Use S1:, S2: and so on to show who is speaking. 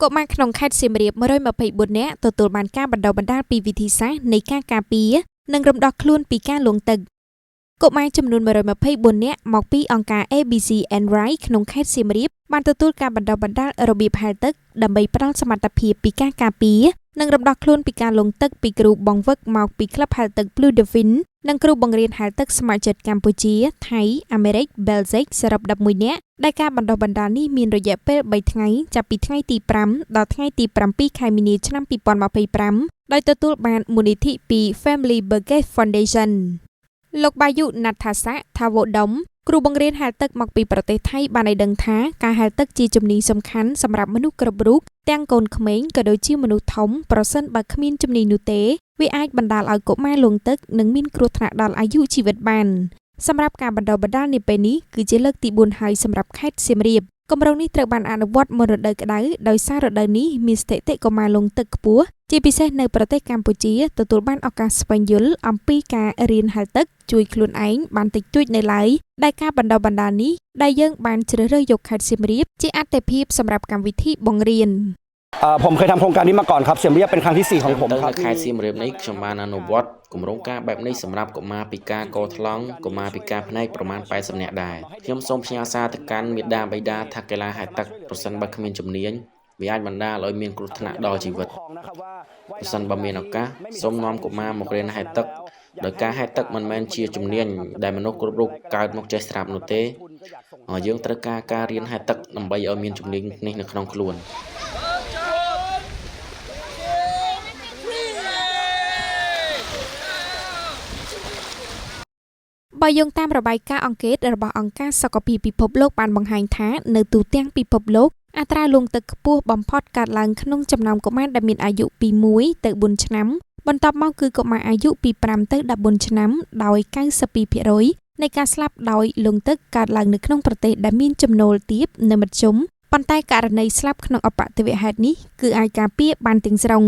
S1: កុមារក្នុងខេត្តសៀមរាប124នាក់ទទួលបានការបណ្ដុះបណ្ដាលពីវិធីសាស្ត្រនៃការការពារនិងរំដោះខ្លួនពីការលង់ទឹកកុមារចំនួន124នាក់មកពីអង្គការ ABC and Right ក្នុងខេត្តសៀមរាបបានទទួលការបណ្ដុះបណ្ដាលរបៀបហែលទឹកដើម្បីផ្ដល់សមត្ថភាពពីការការពារនិងរំដោះខ្លួនពីការលង់ទឹកពីគ្រូបង្វឹកមកពីក្លឹបហែលទឹក Blue Dolphin និងគ្រូបង្រៀនហែលទឹកស្ម័គ្រចិត្តកម្ពុជាថៃអាមេរិកបែលហ្សិកសរុប11នាក់ដែលការបណ្ដុះបណ្ដាលនេះមានរយៈពេល3ថ្ងៃចាប់ពីថ្ងៃទី5ដល់ថ្ងៃទី7ខែមីនាឆ្នាំ2025ដោយទទួលបានមូលនិធិពី Family Burgess Foundation លោកបាយុណាត់ថាស័កថាវុដុំគ្រូបង្រៀនហែលទឹកមកពីប្រទេសថៃបានឲ្យដឹងថាការហែលទឹកជាជំនាញសំខាន់សម្រាប់មនុស្សគ្រប់រូបទាំងកូនក្មេងក៏ដូចជាមនុស្សធំប្រសិនបើគ្មានជំនាញនោះទេវាអាចបណ្ដាលឲ្យកុមារលង់ទឹកនិងមានគ្រោះថ្នាក់ដល់អាយុជីវិតបានសម្រាប់ការបណ្ដុះបណ្ដាលនាពេលនេះគឺជាលើកទី4ហើយសម្រាប់ខេត្តសៀមរាបគម្រោងនេះត្រូវបានអនុវត្តមុនរដូវក្តៅដោយសាររដូវនេះមានស្ថិតិកុមារលង់ទឹកខ្ពស់ជាពិសេសនៅប្រទេសកម្ពុជាទទួលបានឱកាសស្វែងយល់អំពីការរៀនហែលទឹកជួយខ្លួនឯងបានតិចតួចនៅឡើយដែលការបណ្ដុះបណ្ដាលនេះដែលយើងបានជ្រើសរើសយកខេត្តសៀមរាបជាអាទិភាពសម្រាប់កម្មវិធីបង្រៀន
S2: ผมเคยทำโครงการนี้มาก่อนครับเสียมเรียบเป็นครั้งที่4ของผมครับ
S3: ខេត្តសៀមរាបនេះខ្ញុំបានអនុវត្តគម្រោងការបែបនេះសម្រាប់កុមារពិការកថ្លង់កុមារពិការភ្នែកប្រមាណ80នាក់ដែរខ្ញុំសូមផ្ញើសារទៅកាន់មាតាបិតាថាកីឡាហែលទឹកប្រសិនបើគ្មានជំនាញវាអាចបណ្ដាលឲ្យមានគ្រោះថ្នាក់ដល់ជីវិតប្រសិនបើមានឱកាសសូមនាំកុមារមករៀនហែលទឹកដោយការហែលទឹកមិនមែនជាជំនាញដែលមនុស្សគ្រប់រូបកើតមកចេះស្រាប់នោះទេយើងត្រូវការរៀនហែលទឹកដើម្បីឲ្យមានជំនាញនេះនៅក្នុងខ្លួន
S1: បើយោងតាមរបាយការណ៍អង្កេតរបស់អង្គការសុខភាពពិភពលោកបានបង្ហាញថានៅទូទាំងពិភពលោកអត្រាលង់ទឹកខ្ពស់បំផុតកើតឡើងក្នុងចំណោមកុមារដែលមានអាយុពី1ទៅ4ឆ្នាំបន្ទាប់មកគឺកុមារអាយុពី5ទៅ14ឆ្នាំដោយ 92% នៃការស្លាប់ដោយលង់ទឹកកើតឡើងនៅក្នុងប្រទេសដែលមានចំណូលទាបនៅមធ្យមប៉ុន្តែករណីស្លាប់ក្នុងអបតិវហេតុនេះគឺអាចការពារបានទាំងស្រុង